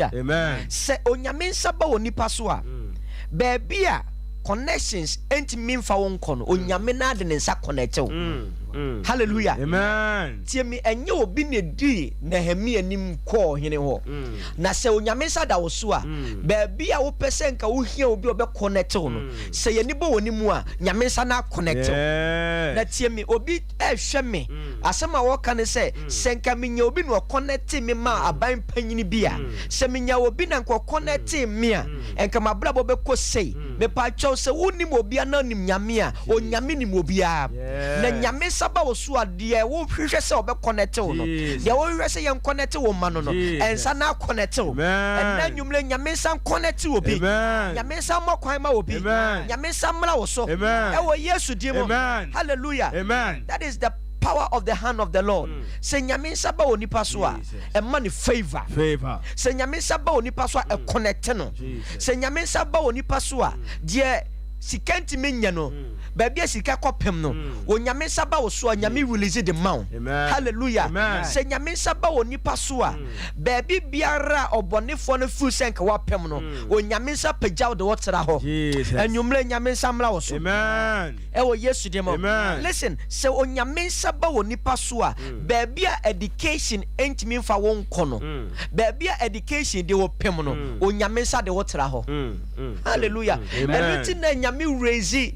Amen. Se onyame nsa ba woni pa so a baby a connections enti memfa won kono onyame na de ne nsa connect wo. Hallelujah. Amen. Tie me enye obi ne di Nehemia nim ko hene ho. Na se onyame nsa da wo so a baby a wo pese nka wo hia obi obe connect wo no. Se ye ni bo woni mu a nyame nsa na connect wo. Na tie me obi ehwe me asema wo ka ne se senka menya obi no connect me ma aban panyini bia. Se menya obi na nko connect me a enka mabra bo be ko sei. Me pa cho se woni mo obi na nim nyame a onyame nim obi a. Na nyame ba wo so ade wo hwehwe se obe connect wo no de wo hwehwe se yen connect wo ma no ensa na connect wo na nwumle nyame san connect wo bi nyame san mokwan ma wo bi nyame san mra wo so e wo Yesu di mo. Hallelujah. Amen. That is the power of the hand of the Lord. Se nyame san ba oni paso a e ma ni favor. Se nyame san ba oni paso a e connect no. Se nyame san ba oni paso a de sikanti menya no baby sika kopem no onyame saba wo so nyame release the mount. Hallelujah. Se nyame saba wo nipa so a baby biara obonefo no fu senka wapem no onyame sa pagyaw de wotera ho enwumle nyame samra wo so. Amen. E wo Yesu de mo. Listen, se onyame saba wo nipa so a baby a education entimi mfa won kono baby a education de wo pem no onyame sa de wotera ho. Hallelujah. Everything na nyame raise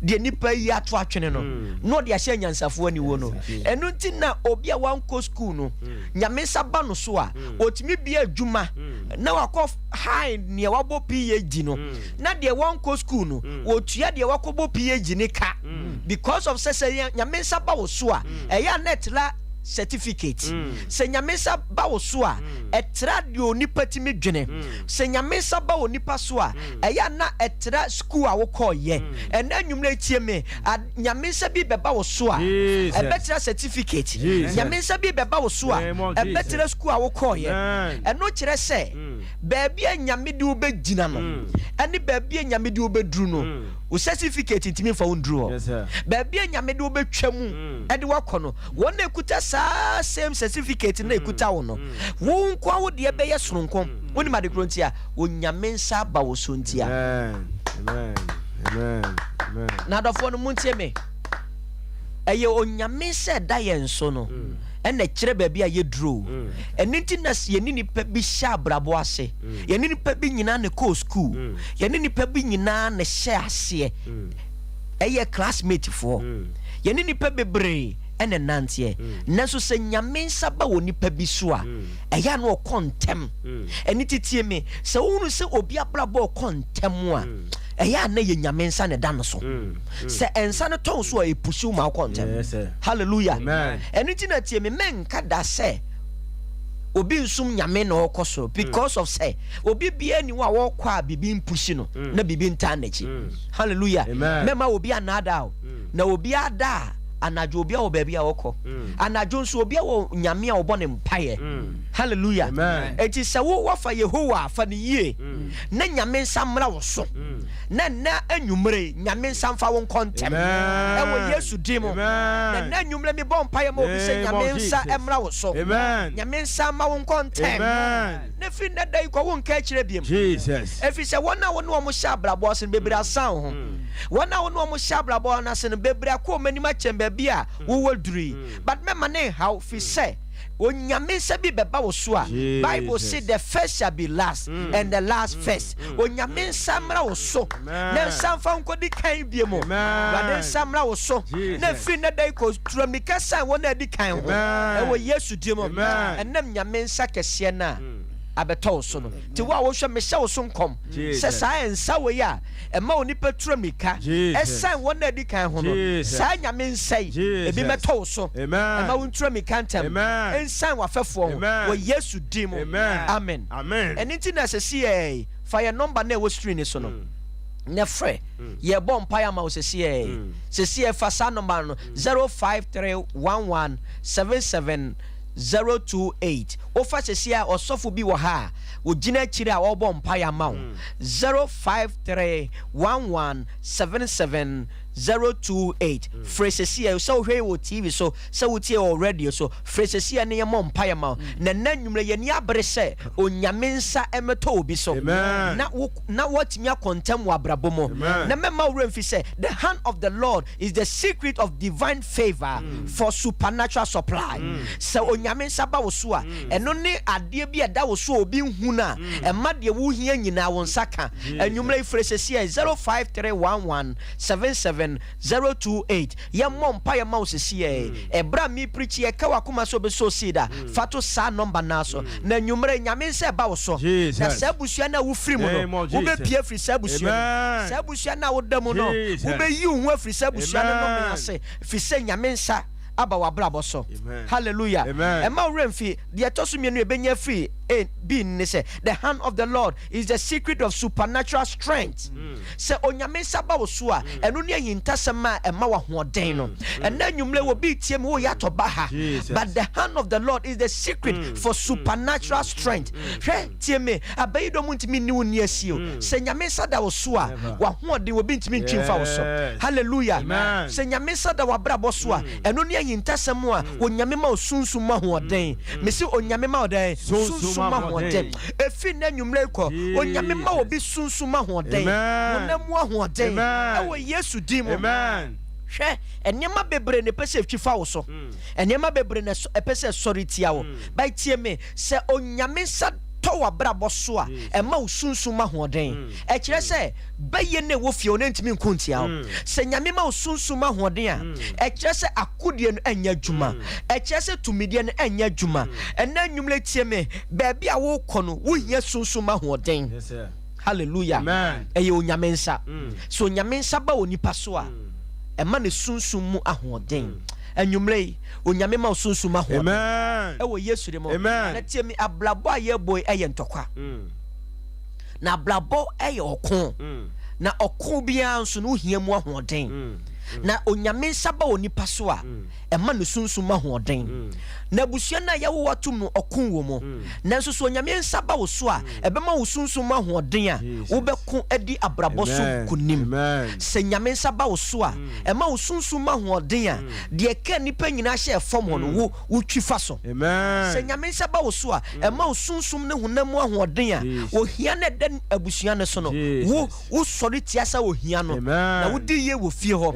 de nipa yi ato atwene no no de ahye nyansafo ani wo no enu nti na obi a wanko school no nyame saba no so a otimi bia adwuma na wakọ high ne wabo PhD no na de wanko school no otua de wakobo PhD ne ka because of say nyame saba wo so a eya net la certificate se nyame saba wo so a etra de onipa timi dwene se nyame saba wo nipa so a eya na etra school a wo call ye ena nwumle tie me nyame sabi beba wo so a ebetra certificate nyame sabi beba wo so a ebetra school a wo call ye eno kire se baabi a nyame de wo begina no ene baabi a nyame de wo bedru no o certificate ntimi fa wo ndru ho baabi a nyame de wo betwamu ede wakono wona ekuta sa same certificate na ekuta wo no wo nkwa wo de be ye soronko woni ma de krontia onyame nsa ba wo so ntia. Amen. Amen. Na dofo no muntie me eye onyame se da ye nso no ene kire baabi a ye duro eni na ye ni nipa bi sha brabo ase ye ni nipa bi nyina ne ko school ye ni nipa bi nyina ne hye ase eye classmate fo ye ni nipa bebre ene nantie nanso se nyame nsa ba wo nipa bi so a eya no kontem eni titie me se wonu se obi abrabo kontem a eya na ye nyame nsa ne da no so se ensa no ton so e pusu ma kontem. Hallelujah. Eni ti na tie me menka da se obi nsum nyame na okoso because of say obi bia ni wa wo kwa bibi mpushi no na bibi nta na chi. Hallelujah. Mema obi anada na obi ada anajo obi a wo baabi a wokọ anajo nso obi a wo nyame a wo bọ ne mpaye. Hallelujah. Eti se wo wafa Yehowa fa ne yie na nyame nsa mra wo so na anwumre nyame nsa mfa wo kontem e wo Yesu dimo na anwumre mi bọ mpaye ma obi se nyame nsa emra wo so nyame nsa ma wo kontem na fi na dai ko wo nka kire biem Jesus efi se wona wo no mo sha brabo se bebre asan ho wona wo no mo sha brabo na se bebre akọ mani ma chembe bia wo woduri but me mane how fi say onyame sabi beba wo so a Bible say the first shall be last and the last first onyame samra wo so na samfa nkodi kan biemo na samra wo so na fi na dai ko tramika san wona di kan ho e wo Yesu dimo enam nyame nsa kese na abeto so no ti wa wo hwe me hye wo so nkom se sa ensa we ya e ma oni petramika esan wona di kan ho no sa nyame nsai e bi meto so e ma wo tramika ntem ensan wa fefo wo Yesu dim amen enti na se see fire number na wo screen so no ne frɛ ye bom paya ma wo se see fa sa number no 0531177 ofa sesia osofo bi wo ha wo gina kire a wo bom paya ma wo 0531177 028 Fresesia so hwe wo TV so so tie o radio so Fresesia ne yemo mpaye ma na nanwumre ye ni abere se onyame nsa emeto obi so na watimi akontem wa abrabomo na mema wremfi se the hand of the Lord is the secret of divine favor for supernatural supply se onyame nsa ba wo so a eno ne ade bi eda wo so obi hu na ema de wo hia nyina wo nsa ka anwumre Fresesia 0531177028 ye mompa ye ma osisi ebra mi preach ye ka wakoma so be so sida fato sa number na so na nwumre nyame se ba wo so na se busua na wo firi mu no wo be pie firi se busua na wo dam no wo be yi hu afiri se busua no me ase fi se nyame nsa aba wa brabo so hallelujah ema remfi de etoso mienu ebenya free be say the hand of the Lord is the secret of supernatural strength. Se onyame saba wo so a eno ne ahintasema ema wa hoden no ena nwumle wo bi tiem wo ya to baha but the hand of the Lord is the secret for supernatural strength. Hwe tieme abayido muntimi ni woni asio se nyame sada wo so a wa hoden wo bi ntimi ntwimfa wo so hallelujah se nyame sada wa brabo so a eno ne ahintasema a onyame ma osunsun ma hoden me se onyame ma oden sunsun efi na nwumle ko onyame ma obi sunsuma hoden onamu ahoden ewo Yesu dim amen hwe enema bebre ne pese twifa wo so enema bebre ne pese sorry tia wo bai tie me se onyame sa to wa brabo so a ema usunsuma hoden e kire se baye ne wo fie o ntimi nkuntia se nyame ma usunsuma hoden a e kire se akodie no anya dwuma e kire se tumidie no anya dwuma ena nwumle tie me ba bia wo kɔ no wo hia sunsuma hoden yes sir hallelujah amen eye onyame nsa so onyame nsa ba onipa so a ema ne sunsum mu ahoden anwumre onyame ma sunsum ahoden amen ewo Yesu de mo na tie me ablabo aye boy eye ntokwa na ablabo eye okon na okon bia nso no hia mu ahoden na onyame nsa ba onipa so a ema ne sunsum ahoden na busua na ya wo watum no okun wo mo nanso so onyame nsa ba wo so a ebema wo sunsum ahoden a wo beko edi abrabo so kunim se nyame nsa ba wo so a ema wo sunsum ahoden a de ka nipa nyina hye fom ho no wo twifa so se nyame nsa ba wo so a ema wo sunsum ne honam ahoden a wo hia na den abusua ne so no wo sori tiasa wo hia no na wo di ye wo fie ho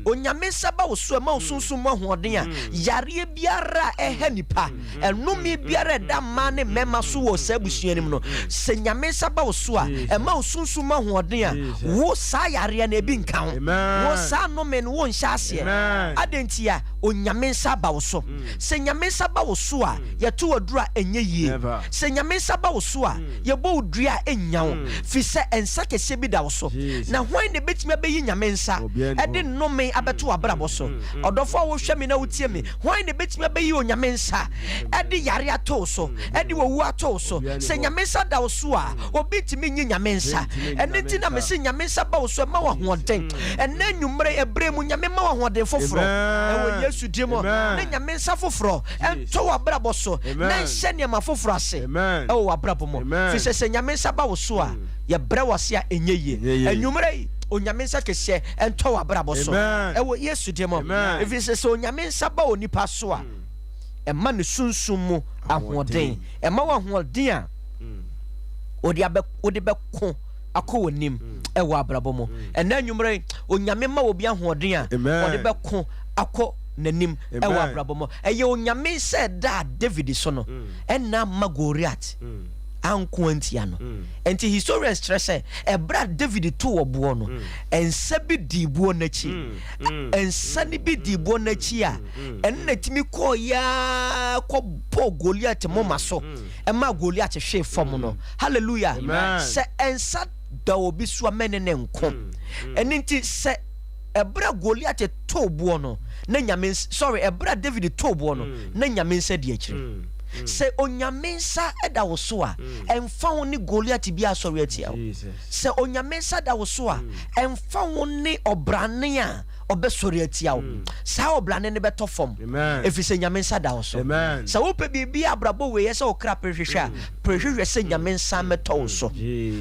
onyame nsa ba wo so ema wo sunsum ahoden a yare biara nipa enumi biara da mane mema so wo sabusuanim no se nyame saba wo so a ema osunsuma hoden a wo sa yare na ebi nka ho wo sa no men wo nhya ase adentia onyame saba wo so se nyame saba wo so a ye to wadura enye yie se nyame saba wo so a ye bo odua enya wo fi se ensa kese bi da wo so na hwan ne betime abeyi nyame nsa ede no men abeto abrabo so odofo wo hwe me na wotie me hwan ne betime abeyi onyame nsa edi yare ato so edi wowu ato so se nyame nsa da wo so a obi timi nyi nyame nsa enti na me se nyame nsa ba wo so ma wo hoden ena nwumre ebre mu nyame ma wo hoden foforo ewo Yesu dimo na nyame nsa foforo ento wa brabo so na nhyɛ ne ma foforo ase ewo wa brabo mo fi se nyame nsa ba wo so a ye bre wase a enye yie enwumre onyame nsa kese ento wa brabo so ewo Yesu dimo fi se onyame nsa ba onipa so a ema ne sunsum mu ahoden ema wa ahoden a odi be ko akowonim ewa abrabo mo ena nwumre onyame ma obi ahoden a odi be ko akọ nanim ewa abrabo mo eye onyame said that David so no ena ma Goliath anko antia no enti historians stress ebra David to obo no ensa bi dibuo nachi ensa ni bi dibuo nachi a enna timi ko ya ko bo Goliath moma so ema Goliath hwe fom no hallelujah se ensa da obi so amene ne nko enti se ebra Goliath to obo no na nyame ebra David to obo no na nyame nsa di akire se onyame nsa eda wo so a emfa wo ni Goliath bi asori atia se onyame nsa da wo so a emfa wo ni obrane a obesori atia wo saa oblane ne beto fom efise nyame nsa da wo so sa wo pe bibia abrabo we yesa okra prehwehwe a prehwehwe se nyame nsa meto wo so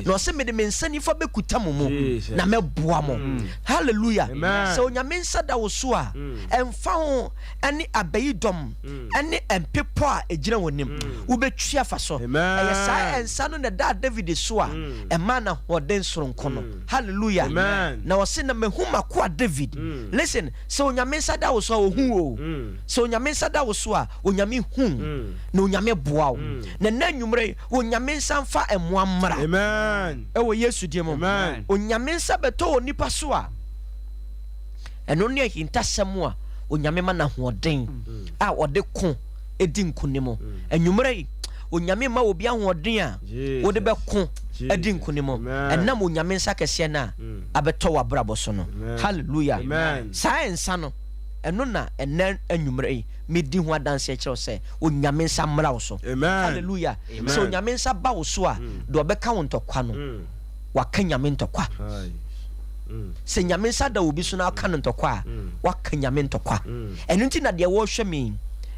no se me de mensa nifa bekuta mo na meboa mo hallelujah sa onyame nsa da wo so a emfa ho ane abayidom ane empepo a ejira wonim wo betwa fa so sa ensa no na da David so a ema na hoden soronko no hallelujah na wo se na mehuma ko David listen so onyame nsa da wo so ohu o so onyame nsa da wo so a onyame hu na onyame boa wo na nanwumre onyame nsa mfa emoa mra amen ewo Yesu die mo onyame nsa beto onipa so a eno ne hintasem a onyame ma na hoden a ode ko edi nkunimo anwumre onyame ma obi ahoden a wode be ko edi nkunimo enam onyame nsa kese na abeto wabrabo so no hallelujah science no eno na enen anwumre medi ho adanse e kire se onyame nsa mra wo so hallelujah so onyame nsa ba wo so a do obeka wo ntokwa no waka nyame ntokwa se nyame nsa da obi so na aka ntokwa waka nyame ntokwa eno nti na de wo hwe me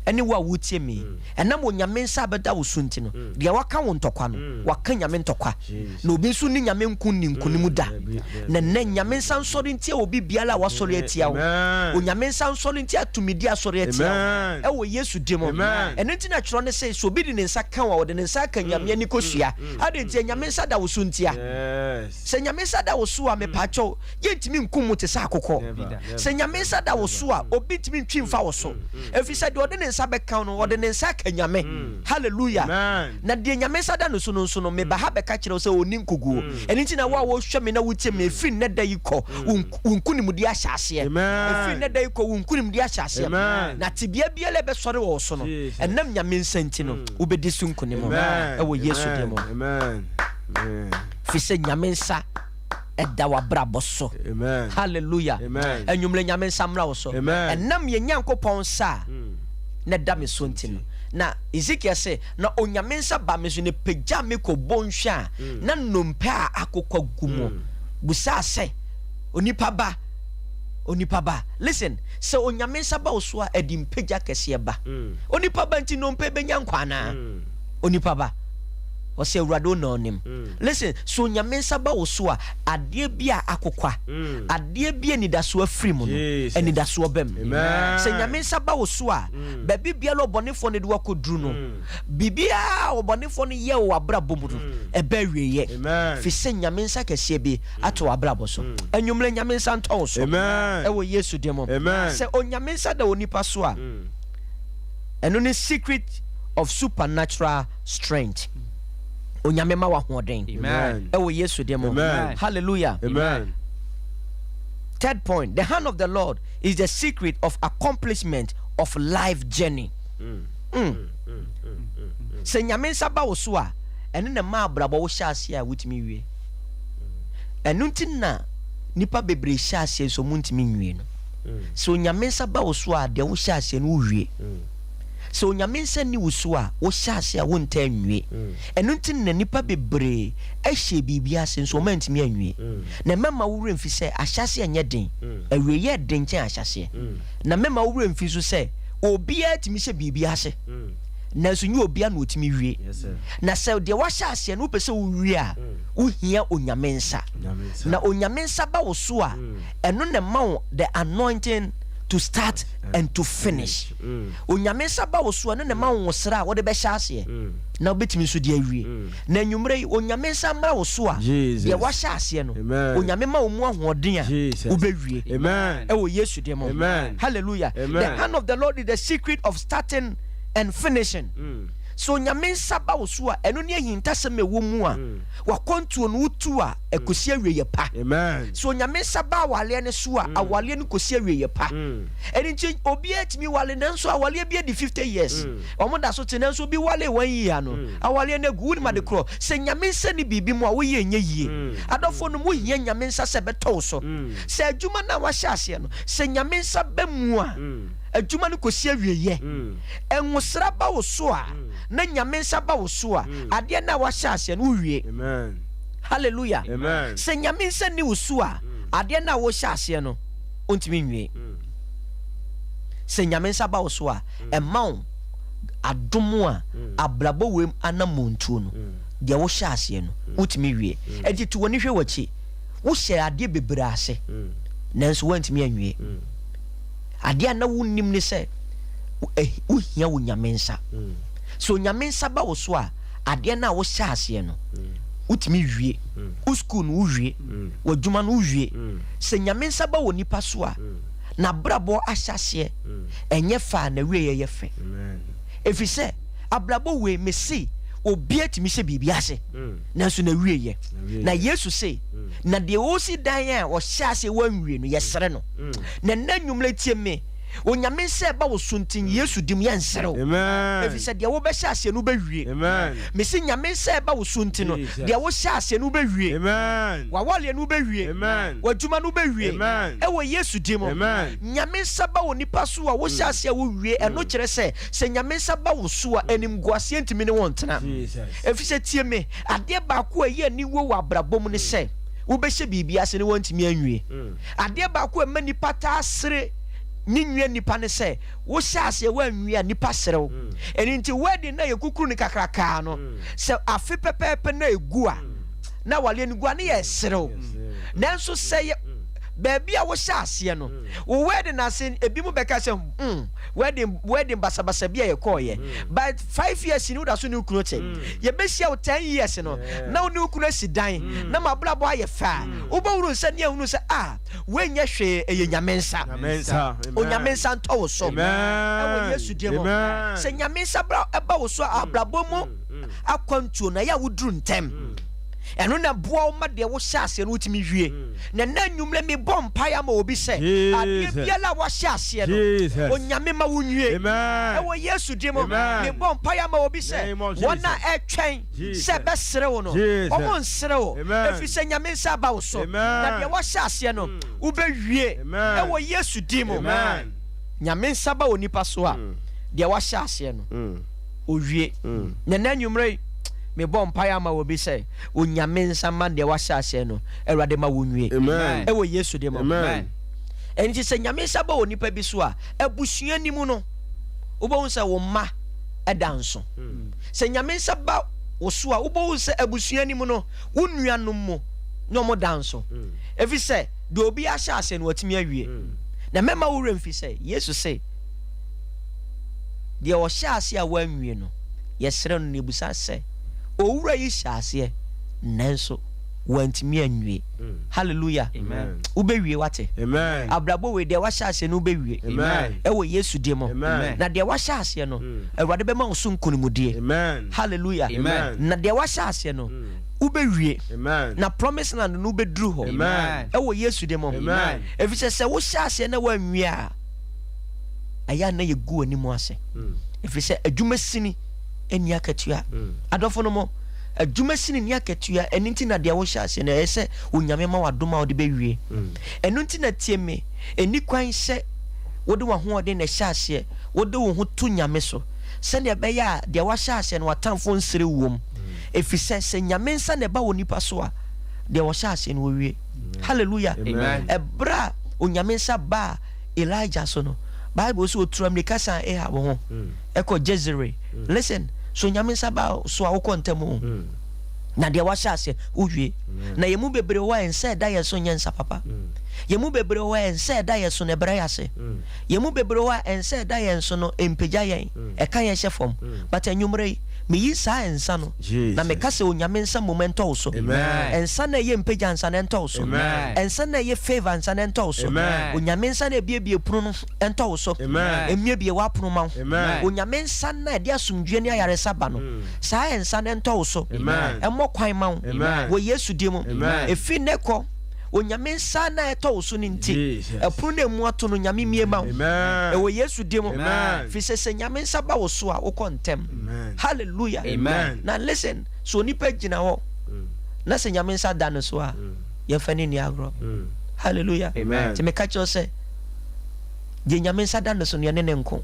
ene wa wutie me enam onyame nsa beda wo so nti no de waka wo ntokwa no waka nyame ntokwa na obi so ni nyame nkunni nkunimu da na nyame nsa nsori nti obi biala wasori atia wo onyame nsa nsori nti atumidi asori atia wo Yesu demo ene nti na tworo ne se so obi di ne nsa kan wa de ne nsa kan nyame ani kosua ade nti nyame nsa da wo so ntia se nyame nsa da wo so a me pacho yentimi nkumu te sa akokọ se nyame nsa da wo so a obi timi ntwi mfa wo so efisa de ode ne nsa beka no ode ne nsa ka nyame hallelujah na de nyame nsa da no so no me ba ha beka kire se oni nkoguo eni nti na wa wo hwe me na wutie me fi ne da yiko unkunimu di ahyase fi ne da yiko unkunimu di ahyase na tibia bia le be sore wo so no enam nyame nsa nti no ubedi sunkunimu ewo Yesu demo amen fi se nyame nsa eda wabrabo so hallelujah enwumle nyame nsa mra wo so enam ye nyankopon sa na da me so ntino na Ezekiel say na onyame nsa ba me so ne pagya me ko bonhwa na nompe a akokwa gumo busa se onipa ba listen so onyame nsa ba so a edi mpagya kese ba onipa ba nti nompe benya nkwana onipa ba o se urado no nim listen so nyame nsa ba wo so a ade bia akokwa ade bia ni da so afiri mu no eni da so bem se nyame nsa ba wo so a ba bibia lo bonefo ne de wakoduru no bibia obonefo ne ye wo abrabo mu no e ba wieye fi se nyame nsa kese bi ato abrabo so enwumle nyame nsa nton so e wo Yesu demo se onyame nsa da onipa so a eno ne secret of supernatural strength onyame ma wa hoden ewo Yesu demo hallelujah third point, the hand of the Lord is the secret of accomplishment of life journey se nyame saba wo so a ene na ma abrabo wo hyase a wutimi wie enu ntina nipa bebre hyase so muntimi nwie no so nyame saba wo so a de wo hyase no wie so onyame nsa ni wusu a wo hyase a wo nta anwie eno ntin na nipa bebre ahye bibia senso mantimi anwie na mema wo remfi se ahyase anya den awie ye den chen ahyase na mema wo remfi so se obia timi hye bibia hye na so nyi obia na otimi wie na se de wa hyase no pese wo wie a wo hia onyame nsa na onyame nsa ba wo so a eno na ma the anointing to start and to finish onyame saba wo so ne ma wo sra wo de be hyase na obetimi so de awie na nwumre onyame samra wo so a de wa hyase no onyame ma wo mu ahoden a wo bewie e wo Yesu de mo hallelujah the hand of the Lord is the secret of starting and finishing so onyame saba wo so a eno ne ahintasem ewo mu a wa kontuo no utu a ekosi awie pa so onyame saba wale ne so a awale ne kosi awie pa eni nti obi atimi wale nanso awale bia di 50 years omo da so te nanso bi wale 1 year no awale ne gu ni ma de kro se nyame nsa ni bibi mu a wo ye nya yie adofo no mu hia nyame nsa se beto so se adwuma na wa hyase no se nyame nsa ba mu a adwuma no kosi awie ye enwosra ba wo so a na nyame nsa ba wo so a ade na wa hyase no wie hallelujah se nyame nsa ni wo so a ade na wo hyase no ontimi nwie se nyame nsa ba wo so a ɛma wo adom a abrabɔ wem anamontuo no de wo hyɛ ase no ontimi wie ɛti to woni hwe wachi wo hyɛ ade bebre ase nanso wantimi anwie ade na wonnim ne sɛ wo hia wo nyame nsa so nyame nsa ba wo so a ade na wo hyɛ ase no utimi wie u school no wie wadwuma no wie se nyame nsa ba wo nipa so a na brabo ahyase enye fa na wie ye fe efise abrabo we mesi obi atimi se bibia ase nanso na wie ye na yesu se na de o si dan a o hyase wanwie no yesere no na nanwumle tie me onyame se ba wo suntin yesu dim ye nsere amen efise de wo be hyase no be wie amen mesi nyame se ba wo suntin no de wo hyase no be wie amen wa wale no be wie amen wadwuma no be wie amen e wo yesu dim amen nyame se ba wo nipa so a wo hyase wo wie eno kire se nyame se ba wo so a enim guase ntimi ne won tena efise tie me ade ba ko a ye ni wo abrabom ne se wo be hye bibia se ne wantimi anwie ade ba ko a ma nipa ta asere ninwe nipa ne se wo hyase wa nwie nipa serew eni nti wedding na yekukuru ni kakraka no se afi pepepe na egu a na wale ni gua ne ye serew nanso se baby a wo hyase no wo wedding na se ebi mu beka se wedding basabasa bia ye koye but 5 years ni wo da so ni kunu che ye be hia 10 years no na wo ni kunu asidan na mablabo aye fa wo ba wuru se ne ehunu se wenya hwe eye nyamensa o nyamensa nto wo so ewo yesu demo se nyamensa bra eba wo so ablabo mu akwantuo na ya wuduru ntem eno na boa o ma de wo hyase no utimi hwie na nanwumle me bompa ya ma obi se ade biala wo hyase no onyame ma wo nwie ewo yesu demo me bompa ya ma obi se wona etwen se besere wo no omo nsere wo efi se nyame nsa ba wo so na de wo hyase no wo be hwie ewo yesu demo nyame nsa ba wo nipa so a de wo hyase no o hwie na nanwumre me bompa ya ma obi se onyame nsa ma de wa hyase no erade ma wonwie ewo yesu de mo enti se nyame nsa ba onipa bi so a abusua ni mu no wo bo nsa wo ma edanso se nyame nsa ba wo so a wo bo nsa abusua ni mu no wo nuanom mu no mo danso efi se de obi ahyase no watimi awie na mema wo remfi se yesu se de wo hyase a wanwie no yesere no nebusa se owura yi hyase nanso wantimi anwie hallelujah amen ubewie wate amen abrabo we de wa hyase no ubewie amen ewo yesu demo na de wa hyase no awurade be ma wo so nkonimudie amen hallelujah amen na de wa hyase no ubewie amen na promise land no ubeduru ho amen ewo yesu demo amen efise se wo hyase na wanwie a aya na yegu animu ase efise adwuma sini eni akatua adofo no mo adwuma sini ni akatua eni ntina de wo hyase na ese onyame ma wadoma ode bewie enu ntina tie me eni kwan se wode wa ho ode na hyase wode wo ho to nyame so se ne be ya de wa hyase na watamfo nsere wom efise se nyame nsa ne ba wonipa so a de wo hyase no wie hallelujah amen ebra onyame nsa ba Elijah so no Bible so turam ne kasa ha wo ho eko Jezreel listen so nyame saba so awoko ntemu na de wa hyase uwie na yemu bebre wa ense da ye so nyensa papa yemu bebre wa ense da ye so ne bra yase yemu bebre wa ense da ye so no empeja yen e kan ye hyefom but anwumre me yi sa ensa no na me kase onyame nsa momento so ensa na ye empeja nsa na ento so ensa na ye favor nsa na ento so onyame nsa na biebie punu no ento so emiebie wa punu ma onyame nsa na de asumdwe ne ayare saba no sa ensa na ento so emo kwan ma wo yesu dimo efi neko onyame nsa na eto so ni nti epunu na mu ato no nyame mie ma e wo yesu dimo fi se nyame nsa ba wo so a wo kontem hallelujah amen na listen so ni pa gina ho na se nyame nsa da no so a ye fani ni agro hallelujah amen ti me ka cho se de nyame nsa da no so ne ne nko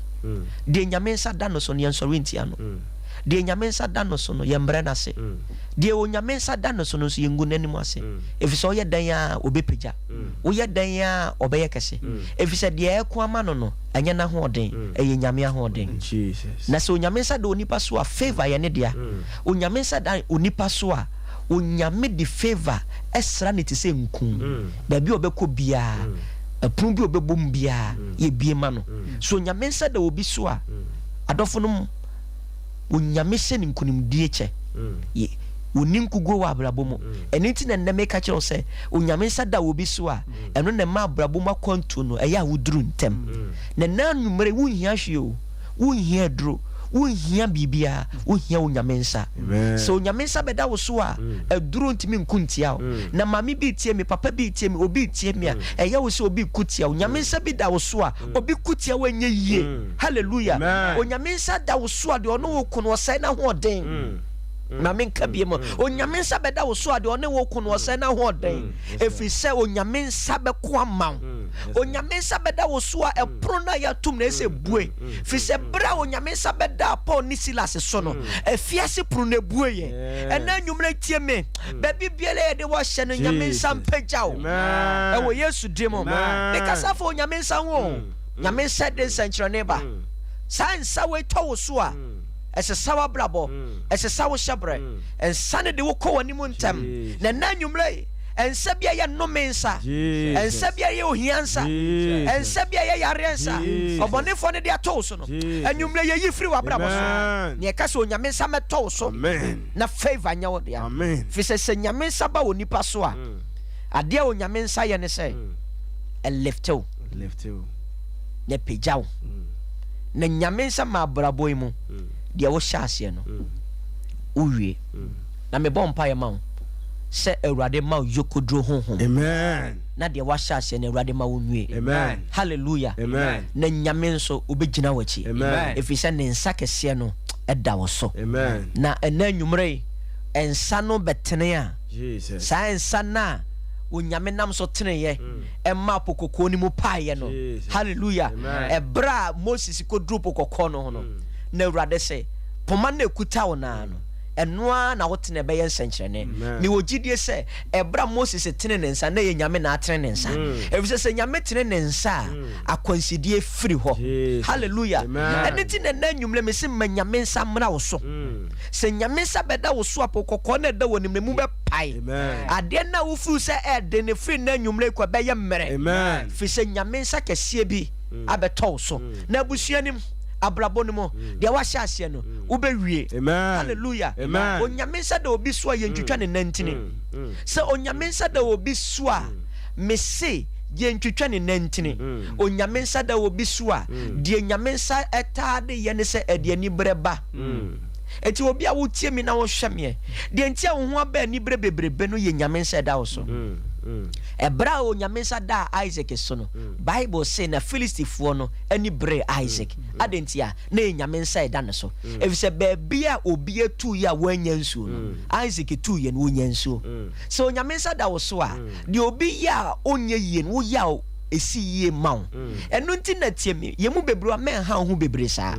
de nyame nsa da no so ne nsori ntia no de nyamensa da no so no yembre na se de onyamensa da no so no so yengu nanim ase efise oye dan ya obepagya oye dan ya obeye kese efise de eko ama no no anya na hoden eye nyame ahoden Jesus na se onyamensa da onipa so a favor ye ne dia onyamensa da onipa so a onyame di favor esra ne ti se nkun da bi obekọ bia apun bi obebom bia ye bie ma no so onyamensa da obi so a adofo no onyame se ne nkunim die che ye onim kugo wa abrabo mu eniti na nne meka kire se onyamensa da obi so a eno na ma abrabo ma kwantu no eya wuduru ntem na nanumre wunhia hwe o wunhia duro wunhia bibia wunhia onyamensa so onyamensa beda wo so a aduro ntimi nkuntia na mami bi tie me papa bi tie me obi tie me a eya wo se obi kutia onyamensa bi da wo so a obi kutia wanye yie hallelujah onyamensa da wo so a de ono wo kuno sai na hoden na menka biemo onyamensa beda wo so ade one wo kuno ose na hoden efise onyamensa be ko ama onyamensa beda wo so a epro na ya tum na ese bue fise bra onyamensa beda Paul ni Silas so no efiase pro na bue ye ena nwumre tie me baby biele de wo hye no nyamensa mpagyawo e wo Yesu demo because for onyamensa wo nyamensa de senchro neba sansa we to wo so a ese sawa brabo ese sawo shabre ensane de wo ko wani muntem na nanwumre ensabia ye no mensa ensabia ye ohiansa ensabia ye yarensa obonefo ne de ato so no anwumre ye yifri wa brabo so ne ka so nyamensa meto so na favor nya wo de fi se nyamensa ba woni pa so a ade a nyamensa ye ne se lefto ne pejaw na nyamensa ma brabo imu dia wo hyase no uwie na me bompa ye ma se awurade ma yokodro honhom amen na dia wa hyase na awurade ma wo nwie amen hallelujah amen na nyame nso obegina wachi amen efise ne nsa kese no eda wo so amen na enanwumre ensa no betene a Jesus sa ensa na onyame nam so teneye emma pokoko ni mu paaye no hallelujah ebra Moses ko dro pokoko no no na awurade se poma na ekuta wo na no enoa na wotene be ye nsenkyerene mi wogidie se ebra Moses tene ne nsa na ye nyame na atene ne nsa efise se nyame tene ne nsa akwansidie firi ho hallelujah eniti na nanwumle me se nyame nsa mra wo so se nyame nsa beda wo so apokoko na da wonim mu be pai ade na wo fu se ede ne firi nanwumle kwa be ye mmere fi se nyame nsa kese bi abeto so na abusuanim abrabo no de wa hyase no wo be wie hallelujah onyamensa da obi so ye ntwitwa ne nantini se onyamensa da obi so a me se ye ntwitwa ne nantini onyamensa da obi so a de nyamensa etade ye ne se ade ani breba eti obi a wo tie mi na wo hweme de ntia wo ho aba ni brebebrebe no ye nyamensa da wo so ebra o nyamensa da Isaac so no Bible say na Filistifo no ani bre Isaac adentia na nyamensa da ne so efise baby a obi etu ya wanya nsuo no Isaac tu ye no wanya nsuo so nyamensa da wo so a de obi ya onye ye no ya esi ye mawo enu nti na tie me ye mu bebru men ha ho bebre sa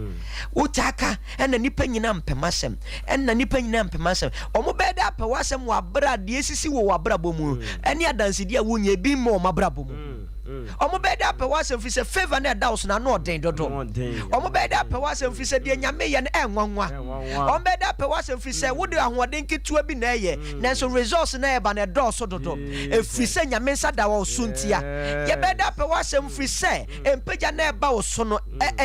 utaka ena nipa nyina mpemasem ena nipa nyina mpemasem omo beda apewasem wa bra de esisi wo wa bra bomu eni adanse dia wonye bi mo ma bra bomu omo beda apewasem fi se favor na daus na no den dodo omo beda apewasem fi se de nyame ye na enwanwa omo beda apewasem fi se wo de ahoden ketua bi na ye nanso resource na e ba na doso dodo e fi se nyame nsa da wo suntia ye beda apewasem fi se empeja na e ba wo so no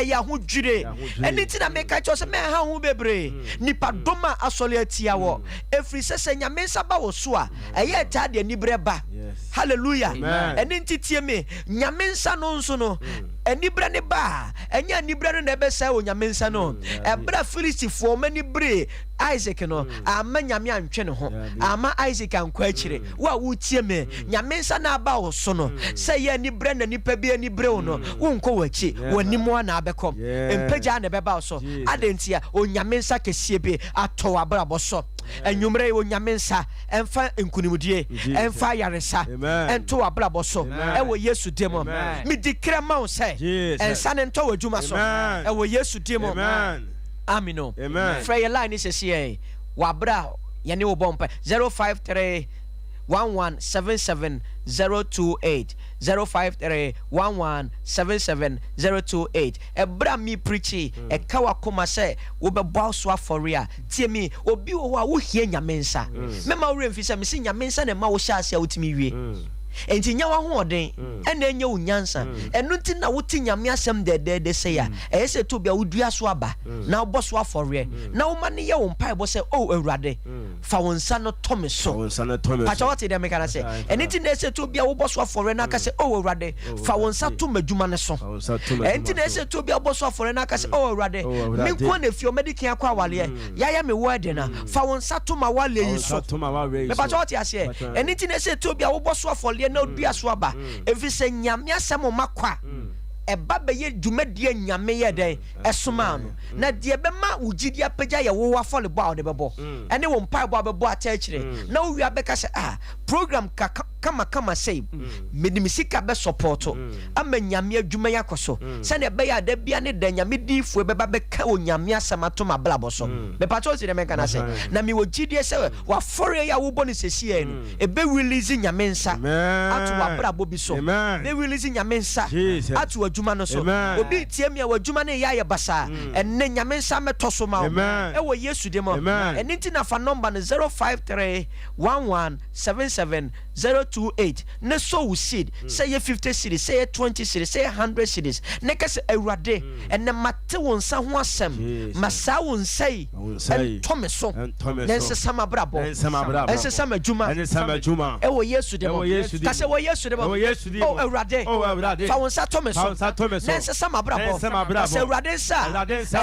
ya ho dwire eni ti na meka cho se me ha ho bebre nipa doma asole atia wo e fi se nyame nsa ba wo so a eye ta de ni breba hallelujah eni ntitie me nyame nsa no nso no enibra ne ba enya enibra no na ebe sai o nyame nsa no ebra Filistifo mani bre Isaac no ama nyame antwe ne ho ama Isaac ankwa akire wa wutie me nyame nsa na aba wo so no sai ye enibra na nipa bi enibra no wonko wachi wanimo na abekom empeja na beba wo so adentia o nyame nsa kesie bi ato abrabo so enwumre o nyame nsa emfa nkunimudie emfa yaresa ento abrabo so ewo Yesu demo mi dikra ma wo sai ensane nto wadwuma so ewo Yesu demo amino Amen. Frey line is a wabra yane wo bompa 053 1177028 053 1177028 ebra mi preachy e kawa koma se wo be boss for real tie me obi wo a wo hie nyamensa mema wo remfi se me se nyamensa na ma wo hia ase a wotimi wie enti nya wa hoden ena enye wo nyansa enu nti na wo ti nyame asem de se ya se to bia wo dua so aba na wo boss for real na wo mane ye wo mpai bo se oh awurade fa won sa no tome so pacha what dey make say anything na se to bia wo boss for real na ka se oh awurade fa won sa to madwuma ne so anything na se to bia wo boss for real na ka se oh awurade me ko na fio medical akwa wale ya me word na fa won sa to ma wale yi so me pacha what you say anything na se to bia wo boss for na odua so aba efise nyame asem makwa eba beye dwumadie nyame ye den esoma no na de bema ugidi apagya ye wo afole bo de bebo ene wo mpai bo abebo atachire na wo wia beka se program kama say medimisika be support ama nyame adwuma yakoso se na be ya da bia ne da nyame difo beba beka o nyame asamato mablabo so be pato se de meka na se na mi wo gidie se wa fore ya wo boni sesie no e be release nyame nsa atu wa brabo bi so be release nyame nsa atu adwuma no so obi tie me wa adwuma ne ya ye basa enne nyame nsa meto so ma e wo yesu de mo enne nti na fa number no 053 1177028 ne so wo seed say 50 cities say 20 cities say 100 cities ne ka se awurade enne mate wo nsa ho asem masa wo nsai entome so nense sama brabo ense sama adwuma e wo yesu de mo ka se wo yesu de mo oh awurade fa wo nsa tome so nense sama brabo ka se awurade nsa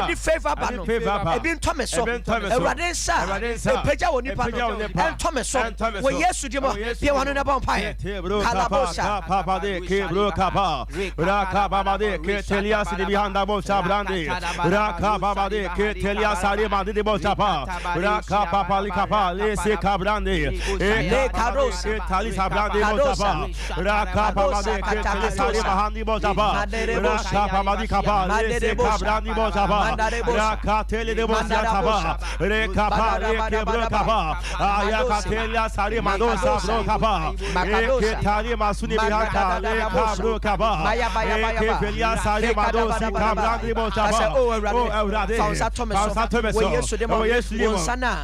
e di favor ba no e bi ntome so awurade nsa e peja wo nipa no entome so wo yesu de mo pia wanu na bon pai kalabosa papa de ke bro kapa raka baba de ke telias de bihanda bo chabrande raka baba de ke telias ari mande de bo chapa raka papa li kapa le se kabrande e karos ke tali sabrande bo chapa raka baba de ke telias ari mahandi bo chapa raka baba di kapa le se kabrande bo chapa raka tele de bo chapa re kapa le ke bro kapa aya ka telias ari mando sabro kapa ke tali masuni bihanda le kabro kapa ke velia sare mando si kabrande bo chapa oh awurade fausa tomeso wo yesu de mo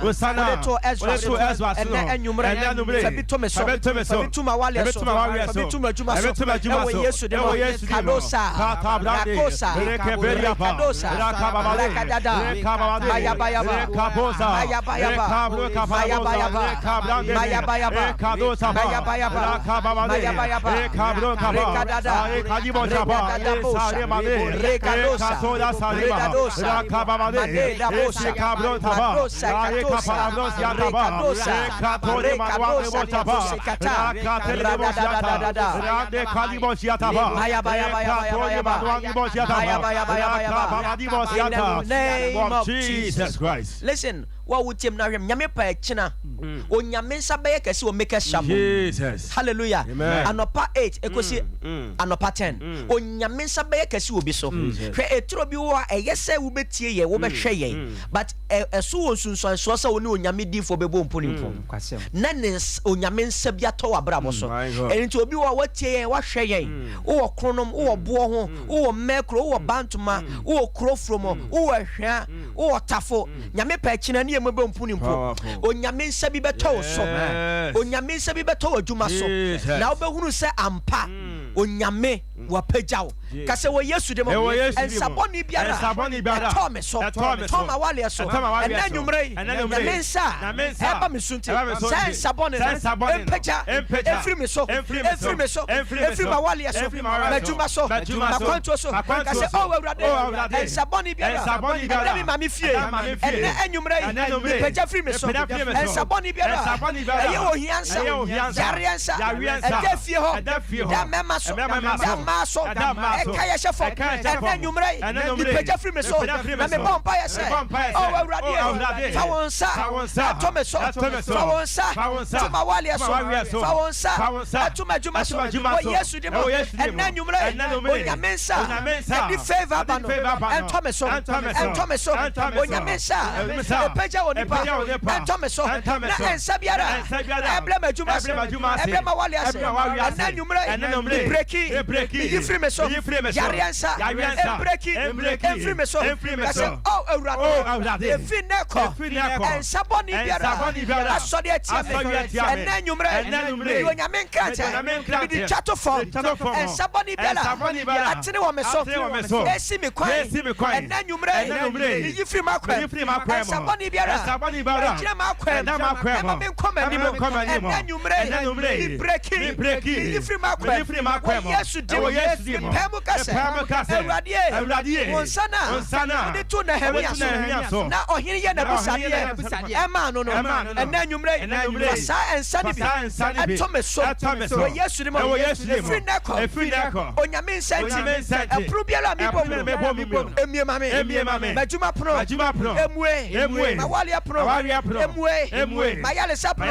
wonsana to Ezra ene enyumre sabi tomeso tuma wale so sabi tuma juma so wo yesu de mo kadosa kadosa rekeberia pa rakababale kabosa kabro kabosa kabrande kadosa rakababale kabro kabosa kadibo chapa sare made kasoda sare rakababale kabro taba kapabros yataba katole manwa bo chapa rakatele bo yataba rande kadibo yataba katole manwa bo yataba rakababadi bo yataba Jesus Christ. Listen, what would him now nyame pa china o nyame nsa be kese o make shamo Jesus. Hallelujah. Anopa 8 ekosi anopa 10 o nyame nsa be kese obi so hwe etro bi wo eyese wo betie ye wo be hwe ye but eso wo sunsun so so oni o nyame difo bebo mponimpo na ne o nyame nsa bi ato abrabo so enti obi wo watie ye wa hwe ye wo kronom wo bo ho wo mekro wo bantuma wo krofromo wo hwa wo tafo nyame pa china ni emebe mponimpo o nyame nsa bi beto so o nyame nsa bi beto adwuma so na obehunu se ampa o nyame wa pagyaw ka se wo yesu de mo ensaboni biara tome so toma wale so ena nwumre nyame nsa eba mesunte se ensaboni empagya efri me so efri ma wale so madwuma so makwanto so ka se o awurade ensaboni biara ena mi mami fie ena nwumre pagya free me so ensaboni biara eyo hiansa yariansa edafie ho da mema so da maso ekaya shefo ene nyumre di peja free me so na me bompa ya say oh awurade fa wonsa atomeso fa wonsa tuma wali so fa wonsa atuma juma so o yesu di mo ene nyumre onyamensa di favor bano entomeso onyamensa peja wonipa entomeso na ensa biara eblema juma so eblema wali ase ene nyumre breki free me so yariansa free me so oh awurade efineko ensaboni biara asode atia ene nyumre onyame nkata di chato form ensaboni biara atene wo me so esi me kwan ene nyumre yi free makwa ensaboni biara kire makwa ma me nkoma ni mo ene nyumre breki yi free makwa yesu di pemu kase awurade wonsana de to na hemia so na ohine ye na busade ema no ena nwumre wasa ensane bi atomeso wo yesu ni free neko onyame nsenti aprubiala mi bom emie mame majuma pro emue mawali pro emue mayale sapro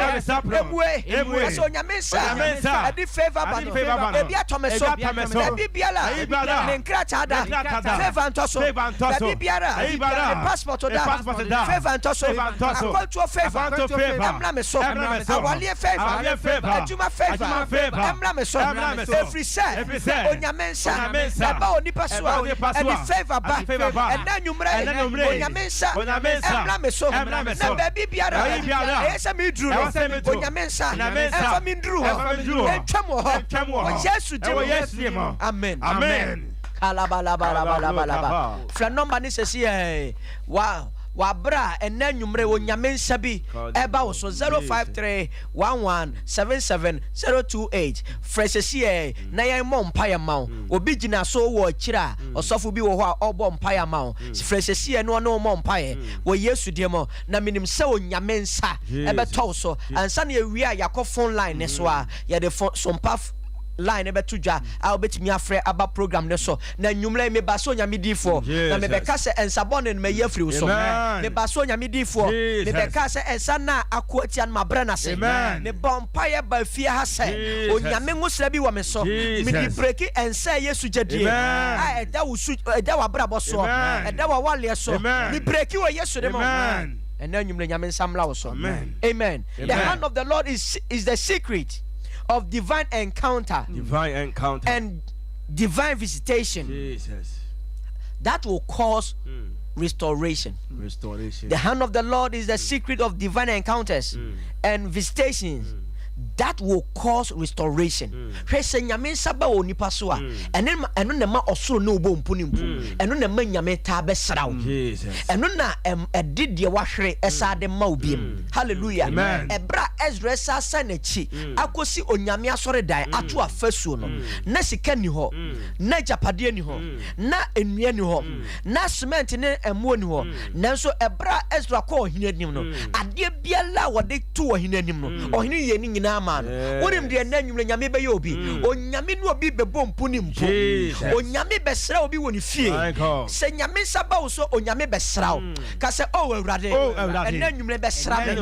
emue so onyame nsa adi favor bano ebi atomeso ebi biala nenkrata da favor ntoso ebi biara passport da favor ntoso akwatu favor amla meso awale favor ajuma favor amla meso every say onyamensa eba onipa so edi favor ba ena nyumre onyamensa amla meso na ebi biara esa mi dru onyamensa efa mi dru entwam ho yesu di amen Alaba. Friend number ni sesi wabra ena nwumre onyamensa bi eba wo so 0531177028 freshesi na yan mo mpaya mawo obi gina so wo akira osofo bi wo ho a obo mpaya mawo freshesi no mo mpaya wo yesu de mo na minim se onyamensa ebe to so ansa na ewi a yakọ phone line ne so a ye de SOMPA line ebetudwa a obetimi afre aba program ne so na nwumla me baso nyame difo na me beka se ensabone me yafri so me baso nyame difo me beka se ensa na akoatia na mabre na se me bompa ye ba fie ha se onyame ngusra bi wo me so me di breki ensa yesu jadie a eda wa brabo so eda wa wale so me breki wo yesu de mo and then nwumla nyame nsamla wo so amen the hand of the Lord is the secret of divine encounter and divine visitation. Jesus. That will cause restoration. The hand of the Lord is the secret of divine encounters and visitations. That will cause restoration. Hwese nyame saba onipa so a eno na ma osoro na obo mpuni mpu eno na ma nyame ta be sraw eno na edide wahwere esade ma obiem hallelujah ebra Ezra sasa na chi akosi onyame asore dai ato afasuo no na sika ni ho na japade ni ho na enua ni ho na cement ne emo ni ho nanso ebra Ezra ko ohine anim no ade biala wode to ohine anim no ohine ye ni nyina man wonim de na nwumre nyame be ye obi onyame no obi bebo mpu ni mpu onyame besra obi woni fie se nyame saba wo so onyame besra ka se o awurade na nwumre besra me e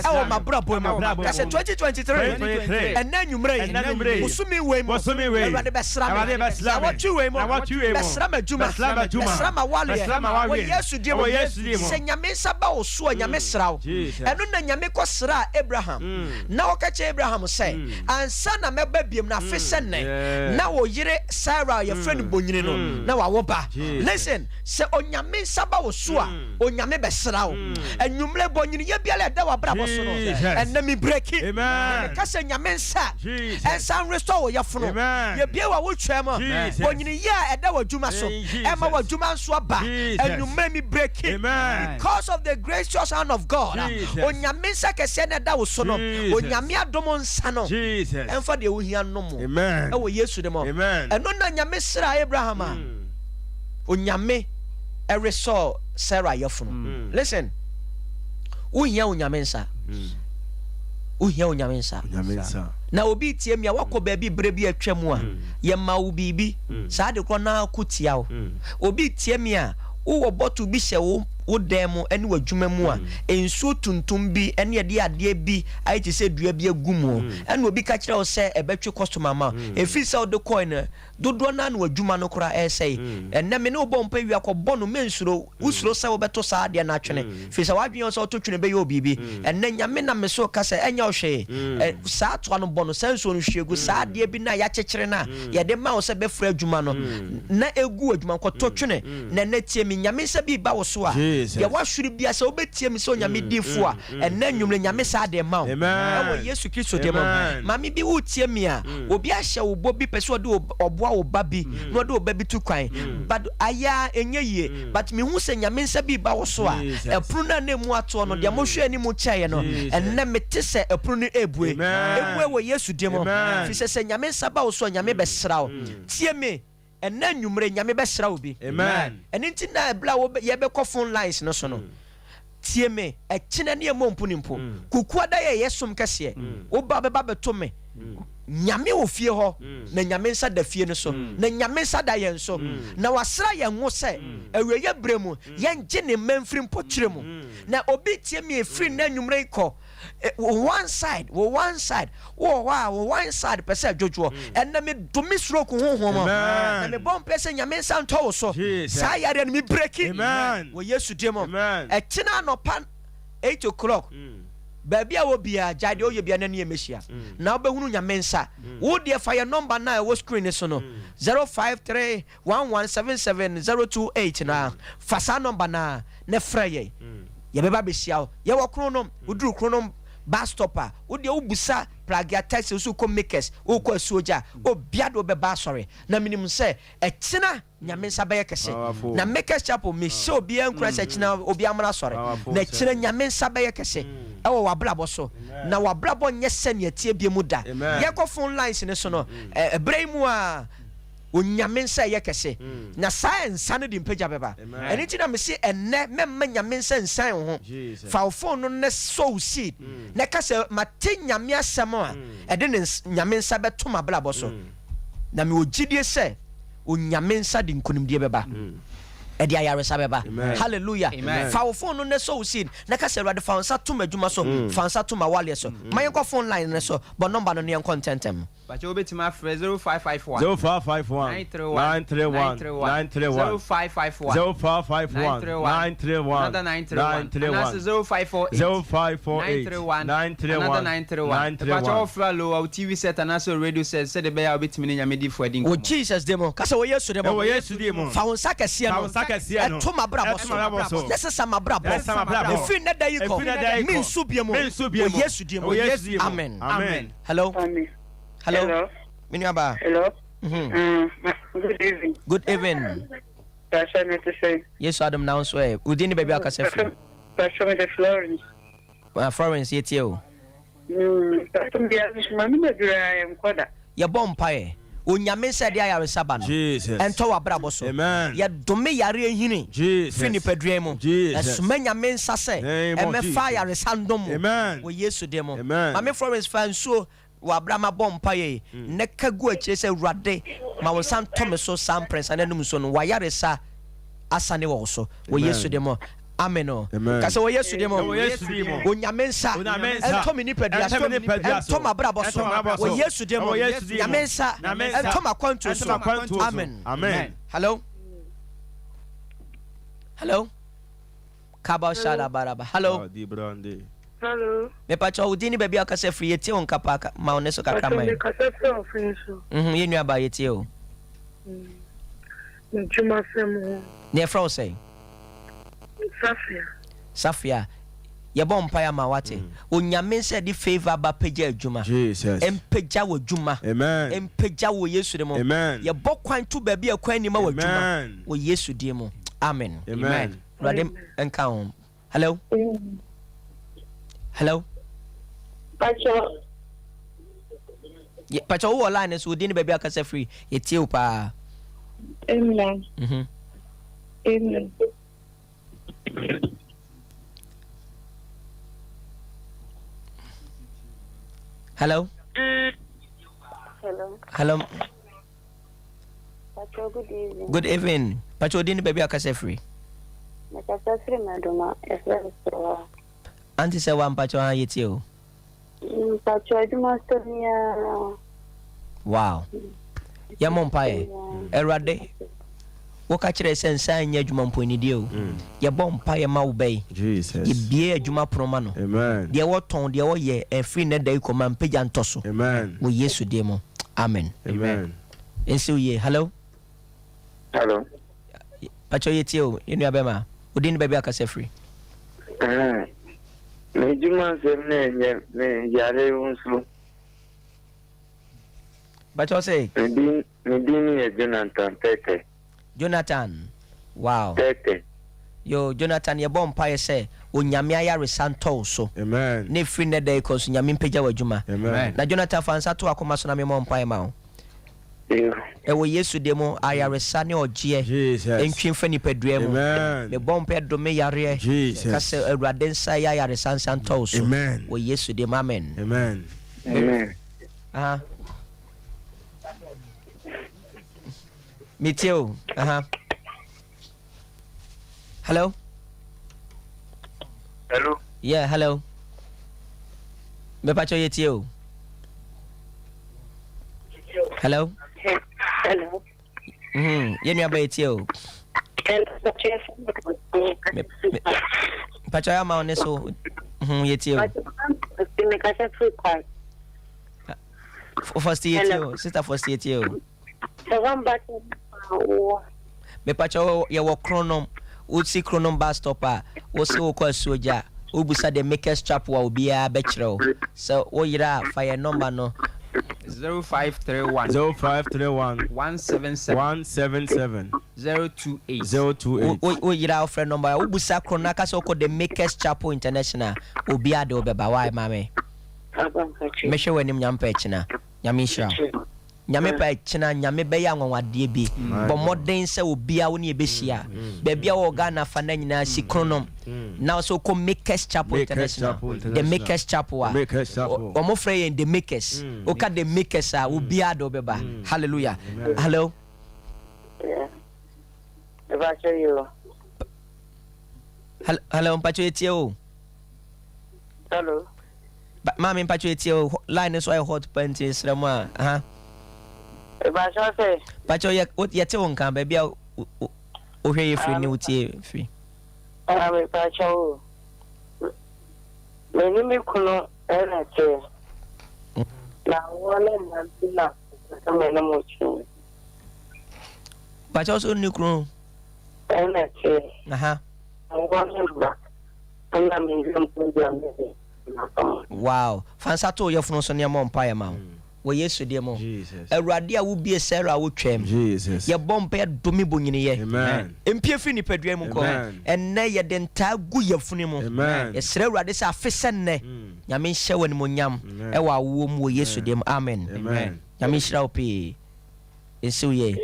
wo mabrabo mu ka se 2023 na nwumre usumi we mu awurade besra me awatu we mu besra majuma besra ma wale wo yesu di mo se nyame saba wo so nyame sra wo eno na nyame ko sra Abraham na wo ka che Abraham say ansa na meba biem na fesene na wo yire Sarah your friend bonyine no na wa wo ba listen se onyame saba wo so a onyame besra wo enwumle bonyine ye biala da wa brabo so no enna mi breaki ka se nyame nsa ensa restore wo yafono ye bia wa wo twam bonyine ye eda wa dwuma so ema wa dwuma nso aba enwumle mi breaki because of the gracious hand of God onyame nsa kese na da wo so no onyame adomo nsa no Jesus enfa de wo hia no mo amen e wo yesu de mo eno na nyame sra Abraham a onyame e restore Sarah yafono listen wo hia onyame nsa Uhia Onyamensa. Na obi tie me a wako baabi brebi atwam a ye ma wo bibi saa de kro na kutia wo. Obi tie me a wo bottle bi hye wo demo ene wadwuma mu a ensuo tuntum bi ene de ade bi ayi te se dua bi agumu ene obi ka kire wo se ebetwe customer ma efi se wo de coin dodo na na wadwuma no kora sei ene me ne wo bompa wi akobɔ no mensuro usuro se wo beto saa de na atwene fi se wadwen so to twene be yo bibi ene nyame na me so ka se enya wo hwe saa to no bɔ no senso no hwegu saa de bi na ya kyekere na ye de ma wo se be fra adwuma no na egu adwuma ko to twene na na tie me nyame se bi ba wo so a ya wahwiri bia se obetie mi se onyame difo a ena nwumre nyame sa de ma o ewo Yesu Kristo de ma mami bi wutie mi a obi ahye wo bobi pese ode oboa wo babi no ode obabi tu kwan but aya enye yie but mi hu se nyame nsa bi ba wo so a epru na na mu ato no de mo hwe ani mu chaye no ena mete se epru no ebue wo Yesu de mo fi se nyame nsa ba wo so nyame be srawo tie mi ena nwumre nyame be srawo bi amen eni nti na bla wo ye be phone lines no so no tie me e kine ne mo mpunimpo kukua da ye yesom kase wo ba be ba beto me nyame wo fie ho na nyame nsa da fie no so na nyame nsa da ye nso na wasra ye ngo se awe ye bremu ye nge ne manfiri mpotire mu na obi tie me free na nwumre iko one side one side pese jojo and na me do me stroke honhom na me bon pese nyame nsa nto wo so sa yare no me breaki wo Yesu demo e kina no pan 8 o'clock baby a wo bia jade o ye bia na ne emehia na obehunu nyame nsa wo de fa your number na wo screen so no 0531177028 na fa sa number na ne fra ye ye beba behia ye wo kronom uduru kronom bus stopper wo de ubusa plagia taxi so ko makers wo ko soja o bia do be ba sorry na minim se e kina nyame nsa be kese na makers chapel me show bia nkura se kina obi amra sorry na kina nyame nsa be kese e wo wablabo so na wablabo nye se ne tie bia mu da ye ko phone lines ne so no ebraimu a onyame nsa ye kese na science no di mpagya beba eni ti na me se enne memma nyame nsa nsan ho fa phone no ne so seed na ka se mate nyame asem a ede ne nyame nsa beto mablabo so na me ogidie se onyame nsa di nkonimdie beba edi ayare sabeba hallelujah fa phone no ne so seed na ka se rade fa nsa to madwuma so fa nsa to mawale so mayen ko phone line ne so but number no ne contentem but you bet my 0551 931 0551 931 but you follow our TV set and also radio set said the bear bit me nyame di for oh Jesus demo ka se wo Yesu demo fa nsa kase no to mabrabo so necessary mabrabo efi na da yiko min subiemo oh Yesu demo amen hello hello Miniaba. Hello. Good evening. Good evening. Pastor me to say. Yes, Adam now so e. Udini baby akase free. Pastor me the Florence. Florence yeti o. Pastor me the mami me dura am kwada. Ya bompa e. Onyame se de ayare saba no. Jesus. Ento wabrabo so. Amen. Ya dome yare ehini. Jesus. Fini pedre mu. Esuma nyame nsa se. Me fa yare sandom. Amen. Wo Yesu demo. Amen. Mami Florence fan so wabrama bompa ye ne kagu akire se urade ma wo san tome so sam prince ananum so no wayare sa asane wo so wo Yesu demo amen o ka se wo Yesu demo onyame nsa entome ni pedua so entome abrabo so wo Yesu demo nyame nsa entome akwantu so amen hello kaba shada baraba hello Hello. Me pacho udini baby akase free yeti on kapa ma oneso kakra mai. Me kase free so. Ye nua ba yeti o. Njuma femu. Ne fra o say. Safia. Ye bom pa ya ma wate. Onyame se di favor ba peja adwuma. Jesus. Empeja wo adwuma. Amen. Empeja wo Yesu de mo. Amen. Ye bokwan tu baby akwan ni ma wo adwuma. Wo Yesu de mo. Amen. Amen. Radem enka hom. Hello. Hello. Pacho. Yeah, Pacho wo line so udini baby akase free. Ye tie o pa. Amen. Amen. Hello. Hello. Hello. Pacho, good evening. Good evening. Pacho dini baby akase free. Nakasa free madoma. Esra. Auntie say one pacho ha yeti o. Pacho, I do master niya. Wow. Ya mompae. Erade. Woka kire sensan nya adwuma mponi die o. Ye bompae ma wo bai. Jesus. Ye bie adwuma proma no. Amen. De wo ton de wo ye free na dai ko man pagya ntoso. Amen. Wo Yesu de mo. Amen. Amen. Enso ye. Hello. Hello. Pacho yeti o. Inu abema. Odin baby akase free. Me juma se ne yare unsu. Pacho say. Me dini e Jonathan Tete. Jonathan. Wow. Tete. Yo Jonathan ye bompae say onyame ayare santo so. Amen. Ne free na dai ko so nyame pagya wadwuma. Amen. Na Jonathan fansa to akoma so na me mompae ma o. Ewo Yesu de mo ayaresa ne ogie entwi mfa ni padua mu me bompe do me yare ka se awurade nsa ya yaresa nsa nto so wo Yesu de mo amen. Amen. Aha Miteo. Aha Hello. Hello. Yeah, hello. Me pacho yetio. Hello. Hello. Yeni abayetio. Pacho ya maoneso. Yetio. Nakasa free card. First yetio, sister first yetio. The one button. Me pacho ya wo chronom. Usi chronom bus stopper. Wosi wo kwa soja. Ubusa the makers Chaple wa obia bechro. So wo yira fire number no 0531 177 028 wo yira ofre number ubusa chrono aka so ko the makers Chaple international obia de obeba why mame me hwe wanim nyampa china nyame hira nyame pa china nyame be ya nwanwade bi bo modern se obia wo ne ebehia ba bia wo Ghana fa na nyina si chronom now so ko makers Chaple international the makers Chaple o mo frey the makers o ka the makers a obia de obeba hallelujah. Hello. Yeah. Pacho you. Hello Pacho etio. Hello. Mami Pacho etio line so I hot plenty srema aha Pacho say. Pacho ye te won kan ba bia o hwe ye free ni utie free. Me Pacho. Me ni me kuno era che. Na wala mantina. Me na mo chu. Pacho so ni kru. Era che. Aha. Wow. Fansa to ye funu so ne mo mpa ye ma. Wo Yesu de mo. Awurade a wo bie Sarah wo twam. Jesus. Ye bompa ye domi bonyini ye. Amen. Empie fi ni padua mu ko. Enne ye de nta gu ye funu mu. Ye sere awurade sa afese nne. Nyame hye wani mo nyam. E wa wo mu wo Yesu de mo. Amen. Amen. Nyame hira opi. Enso ye.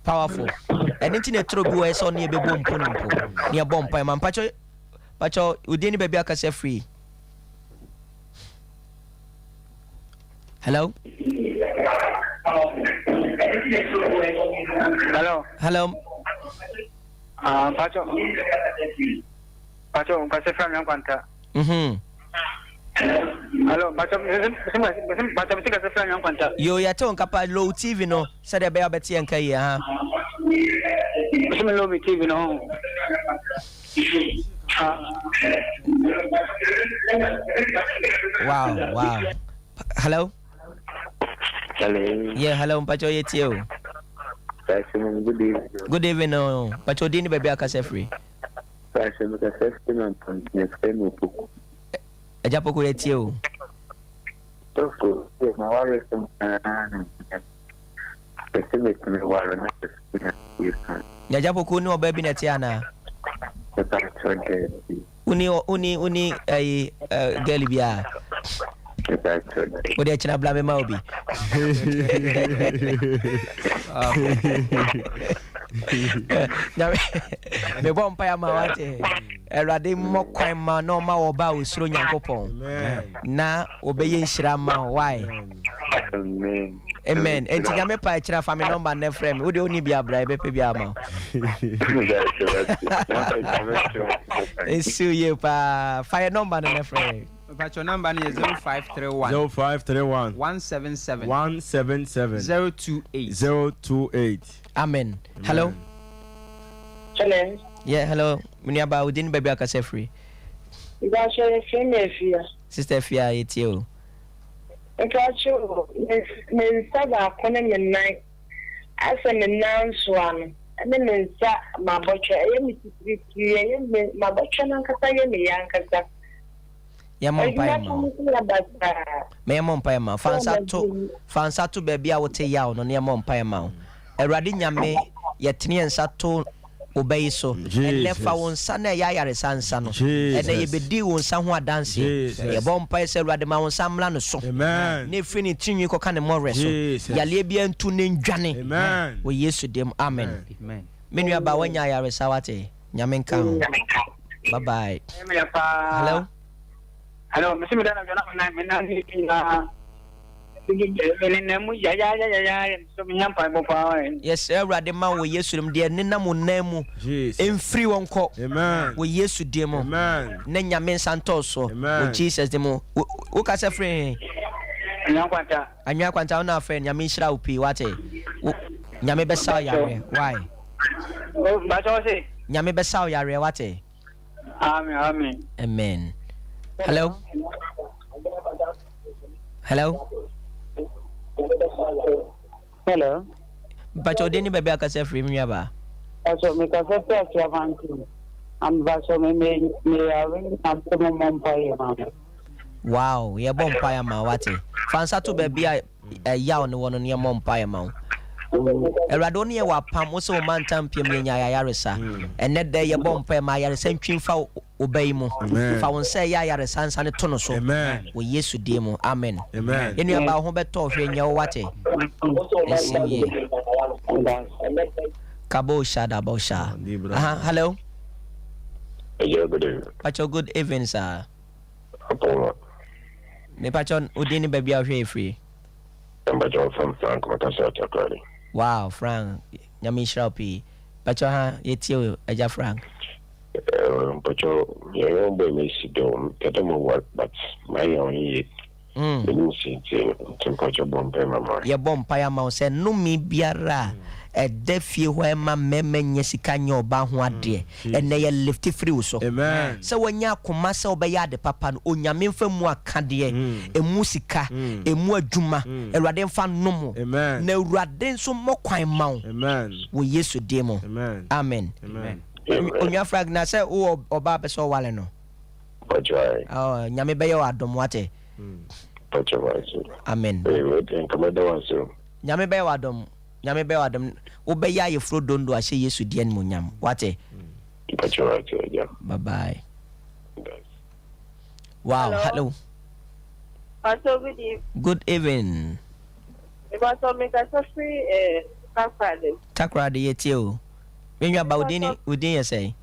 Powerful. Anything a trouble we so ne be bom ponimpo. Ne bom pa man pacho udeni baby akase free. Hello. Hello. Pacho kase frame yang kwanta. Hello, Pacho kase frame yang kwanta. Yo ya ton kapa low TV no said be abeti enka yi ha. Low TV no. Wow. Hello. Yeah, hello Pacho yetio. Good evening. No. Pacho dini baby akase free. Pacho kase free no frame poku. Chaple ko yetio. Toko, na wale Ya Chaple ko ni obabi na tiana. Uni girl bia. Odi achina blame ma obi. Me bompa ya mawate. Erade mo kwan ma no ma oba osuro Nyankopon. Na obeye nhira ma why? Amen. Enti nyame pa kira fa me number na frame. Wo de oni bia bra be pe bia ma. Esu ye pa fire number na frame. But your number is 0531 177 028. Amen. Hello. Hello. Yeah, hello. Miniaba udin baby akase free. Iba share Fia. Sister Fia etio. Nkacho me saba kone me nine. Asa me nan swan. Ane me nsa mabocho eye mi titiri eye me mabocho nan kasa ye me yan kasa. Ya mon pa ma. Me ya mon pa ma. Fansa to baby a wote yawo no ne ya mon pa ma. Erade nyame ye tene nsa to obey so and never won san ya yare sansa no and ye bedi won san ho adanse ye bom pa se Erade ma won samla no so ne fini tinwi ko kan mo reso ya le bia ntu ne ndwane amen wo Yesu dem amen menu aba wanya yare sawate nyame nka bye bye hello mesi me dana na me na ni yes Erade ma wo Yesu dem de ne nam namu emfiri wonko amen wo Yesu dem amen na nyame santo so wo Jesus dem wo ka se free anya kwanta na free nyame hira upi wate nyame be saw yare why ba so se nyame be saw yare wate amen hello But you didn't be back as a free me ba. So me ka se pe ti avanti. Am ba so me awen am to mom pa ye ma. Wow, ye bom pa ya ma wate. Fansa to baby a ya on wono ne mom pa ya ma. Erade oni ye wa pam wo se o man tampiem ye nya yaresa. Enne de ye bom pa ma yaresa ntwimfa obey mu. Fa won se ya yaresa nsa ne to no so. Wo Yesu die mu. Amen. Eni aba ho beto hwe nya wo wate. Esiye. Kabo shada bosha. Hello. Yeah, good evening. Pacho good evening sir. Me pacho udini baby a hwe free. I'm from Frank Makasa Chakwari. Wow, Frank. Nyami shrapi. Pacho ha yetio eja Frank. Pacho, you don't be me sit down. Get them work, but my only ye bom pa ya ma se no mi biara e da fie ho e ma memenya sika nya oba ho ade e na ye lift free so amen se wanya akoma se obeya de papa no onyame mfa mu akade emu sika emu adwuma Erade mfa nomo na Erade nso mokwan ma amen wo Yesu demo amen onya fragna se o oba be so wale no oh nyame be ye adom wate amen nyame be wadom wo be ya ye fro dondo a she Yesu die nmu nyam wate bye bye wow hello good evening takrade yetie o menwa ba udin ye say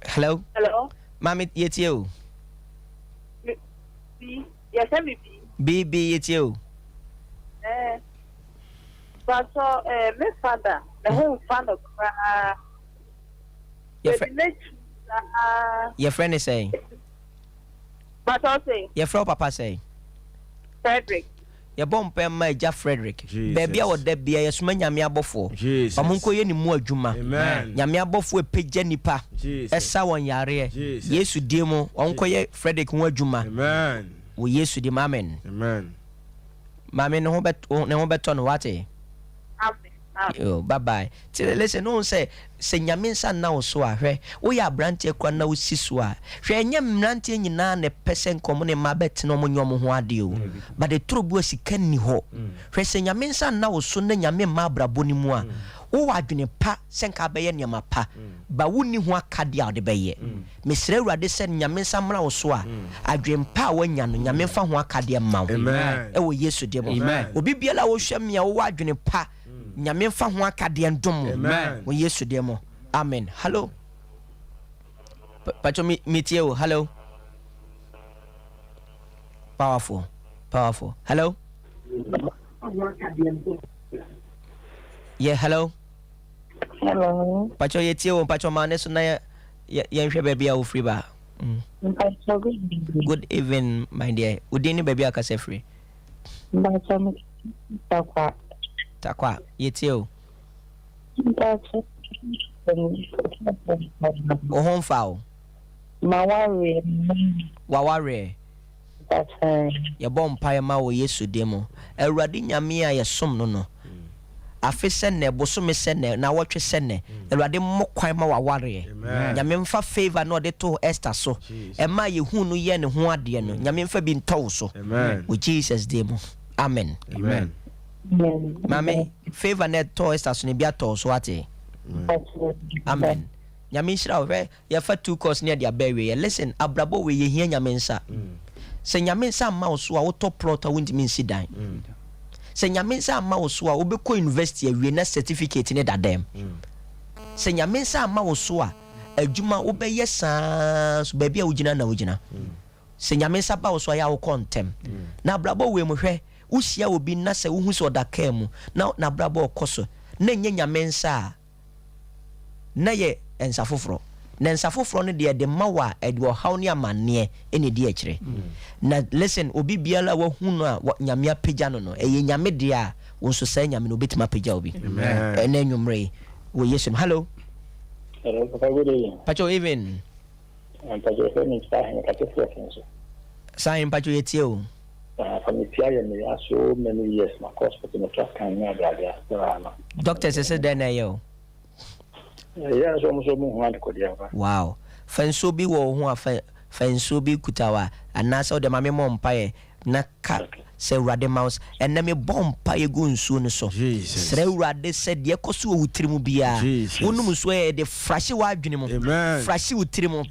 hello Mami yetie o yes me B yetie o but so me father the whole father your friend is saying but I say your friend papa say Frederick your bomb pe ma ja Frederick baby a wo da bia ye soma nyame abofo pamonko ye ni mu adwuma nyame abofo epegya nipa esa won yare Yesu die mu onko ye Frederick hu adwuma wo Yesu die amen mame no ho beto no wate oh bye bye listen no say nyame nsa na wo so ahwe wo ya brantie kwa na wo siso a hwe nya mrantie nyina ne pesen komo ne mabet no mo nyom ho ade o but the trobu asika ni ho hwe se nyame nsa na wo so na nyame ma brabo ni mu a wo wadwene pa senka be ye nyama pa ba woni ho akade a de be ye mesre Erade se nyame nsa mra wo so a adwen pa wanya no nyame fa ho akade ma wo e wo Yesu de bo obi biala wo hwɛ me a wo wadwene pa nyame fa ho akade ndom Amen. wo Yesu de mo amen hello pacho metie o hello powerful hello yeah hello pacho yetie o pacho ma ne so na yenhwe baby a wo free ba good evening my dear udini baby akase free takwa yetie o home foul waware ya bom pae ma wo Yesu demo Awurade nyame a yesom no afi sene bosome sene na wotwe sene Awurade mokwan ma waware nyame mfa favor no de to Esther so e ma ye hu no ye ne ho ade no nyame mfa bi ntow so with Jesus demo amen mame favor net to Esther so ne bia to so ate amen nyame nshira we ya fa two course near dia bewe listen abrabo we ye hia nyame nsa se nyame nsa ma wo so a wo top plot a wonti min sidan se nyame nsa ma wo so a wo be ko university awie na certificate ne dadam se nyame nsa ma wo so a adwuma wo be yesa so ba bia wo gina na wo gina se nyame nsa ba wo so a ya wo kontem na abrabo we mu hwe wo hia obi na se wo hu so odaka mu na abrabo okoso na nya nyame nsa na ye ensa foforo na ensa foforo no de mawa ede wo haw ne amanne ene de akire na listen obi biala wa hu no a nyame apagya no eye nyame de a wo so sai nyame no betima apagya obi na nwumre wo Yesu hello Papa, good evening. pacho even Pacho, sign pacho yetie o from the so many years, my course for the trust can doctor says then yo yes, almost one could wow fanso bi wo ho fanso bi kutawa anasa o de mame mompae na ka se Awurade mouse enne me bompae gu nsuo no so sere Awurade se de ekoso wutirimu bia wonum so e de frahye wa adwene mu frahye wutirimu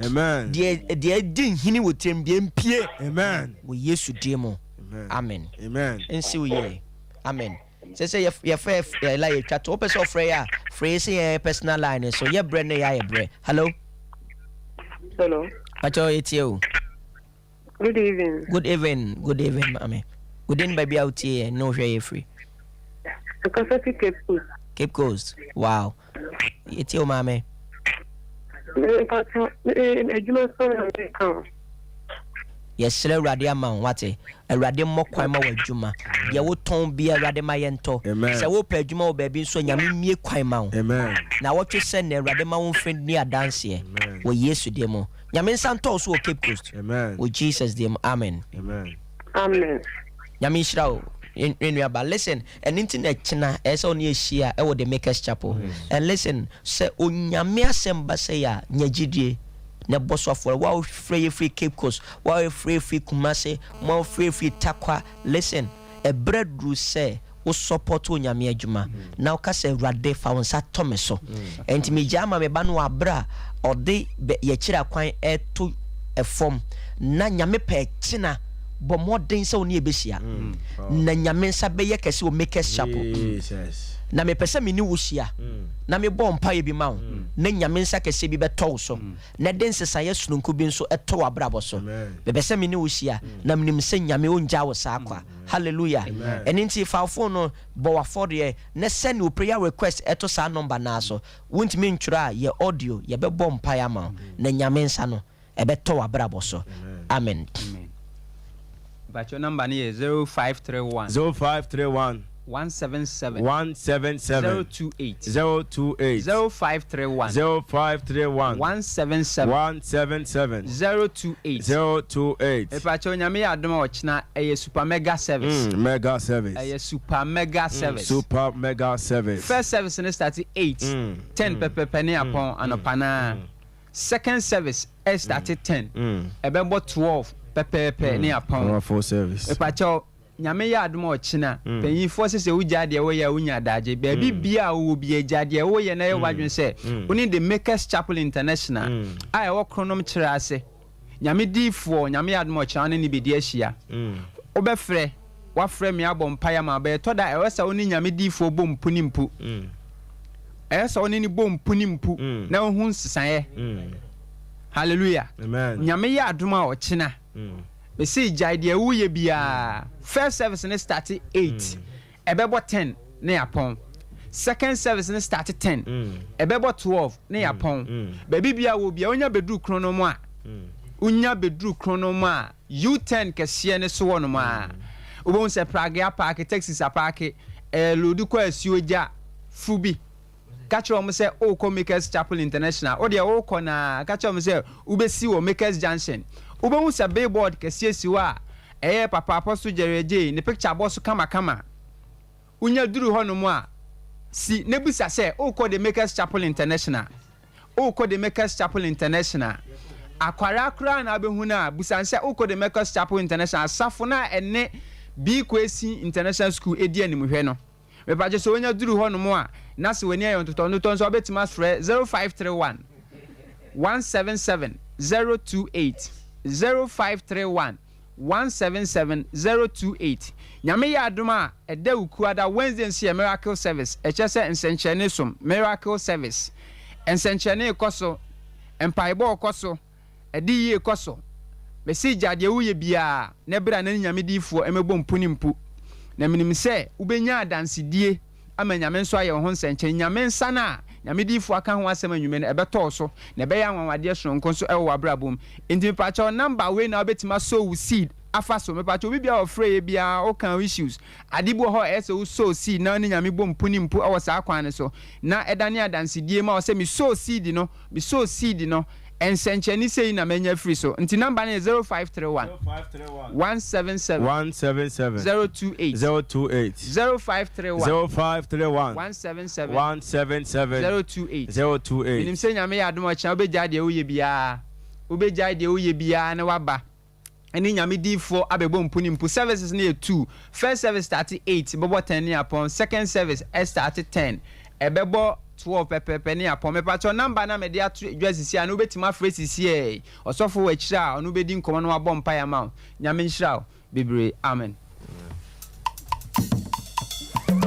de din hini wutirim bia mpie Amen. wo Yesu de mu amen ensi wo ye amen say ye fa la ye twa to person frey a frey say personal line so ye bre ne ya bre hello pacho etie o Good evening, mami good evening baby out here no hwe ye free because of Cape Coast wow etie o mami yes Awurade ama wate Awurade mmokwan ma wadwuma ye wo ton bia Awurade ma yento se wo pa adwuma wo ba bi so nyame mie kwan ma wo na wotwe se na Awurade ma wo friend ni adanse wo Yesu de mo nyame nsanto so wo Cape Coast wo Jesus de mo amen nyame shira wo enua ba listen and internet china esa oni ehia e wo the Makers Chapel and listen se onyame asemba se ya nyagidie na boss of wa free Cape Coast wa free Kumase mo free Takwa listen a bread ru say wo support onyame adwuma na o ka say Awurade fa wonsa tome so enti me jama me ba no abra ode ye kira kwan eto efom na nyame pa kina bo modern se oni ebesia na nyame nsa be ye kese o Makers Chapel na me pese me ni wuhia na me bɔ mpa ye bi ma wo na nyame nsa kese bi betɔ so na den sesa ye sununku bi nso ɛtɔ abrabɔ so me pese me ni wuhia na menim se nyame onja wo sa akwa hallelujah ɛni nti fa phone no bɔ wa for de na send your prayer request ɛtɔ sa number na so wontimi ntwura ye audio ye be bɔ mpa ya ma na nyame nsa no ɛbɛtɔ abrabɔ so amen but your number is 0531 177 028 0531 177 028 Epacho nyame ya adoma ochina eye super mega service eye super mega service first service ne start 8 10 pepe ne upon anopana second service start 10 ebembo 12 pepe ne upon full service Epacho nyame ya adoma ochina penyifo sese wujade wo ya unya daje baby bia wo bia jade wo ye na ye wadwen se oni the Makers Chapel International ai wo kronom kire ase nyame difo nyame ya adoma ochina ne bi di ahia obefre wa frame ya bɔ mpaeɛ ma bɛyɛ tɔ da ɛwɔ sɛ wo ne nyame diifoɔ bɔ mpu ne mpu ɛyɛ sɛ wo ne ne bɔ mpu ne mpu na wo ho nsesaeɛ hallelujah nyame yɛ adom a ɔkyena bɛsɛ gyae deɛ woyɛ biaa first service ne start 8 ɛbɛbɔ 10 ne yapɔn second service ne start 10 ɛbɛbɔ 12 ne yapɔn baabi bia wo bia wonya bɛduru krono mu a unya bedru krono ma U10 kɛseɛ ne so wɔ no ma wobɛhu sɛ Prague park Texas park lodu kɔ asuo gya fubi ka kyerɛ ɔmo sɛ wokɔ Makers Chapel International wo deɛ wokɔ na ka kyerɛ ɔmo sɛ wobɛsi wɔ Makers Junction wobɛhu sɛ billboard kɛseɛ si hɔ a ɛyɛ Papa Apostle Jerry J ne picture bɔ so kama unya duru hɔ no mu a si ne bisa sɛ wokɔ the Makers Chapel International wokɔ the Makers Chapel International akwara kra na abehu na busanse ukọ the Makers Chapel International safo na ene bi kwesi International School edi animhwe no mepaje so onya duru ho no mo a na se wani ayon totonto so obetima frɛ 0531 177 028 0531 177 028 nyame ya adoma eda ukuada Wednesday nsia miracle service echese nsenchene som miracle service nsenchene koso empaibo koso edi ye koso besi jade wo ye bia na bra na nyame difo emebɔ mpuni mpu na minim sɛ ubenya adansedie ama nyame nso aye ho nsenche nyame nsa na nyame difo aka ho asɛm anwume no ɛbɛtɔ so na ɛbɛyɛ anwanwade sonko nso ɛwɔ abrabom enti pacho number we na obetima sow seed afa so me pacho obi bia ofrɛ bia o kan issues adibo ho ɛsɛ wo sow seed na ne nyame bɔ mpuni mpu ɛwɔ saa kwan ne so na ɛdane adansedie ma o sɛ mi sow seed no ensencheni sei na menya free so nti number is 0531 177 028 0531 177 028 minim se nyame ya adom acha obegya de woyɛ bia na waba eni nyame difo abebo mpuni mpu services na 2 first service start 8 bobo 10 ni upon second service start 10 ebebo 12 pepe ni apɔ me pacho number na me dia dwasisi a no betima fresi e osofo wa kyira ono bedi nkɔmɔ no abɔ mpa ya ma nyame nhyira bebre amen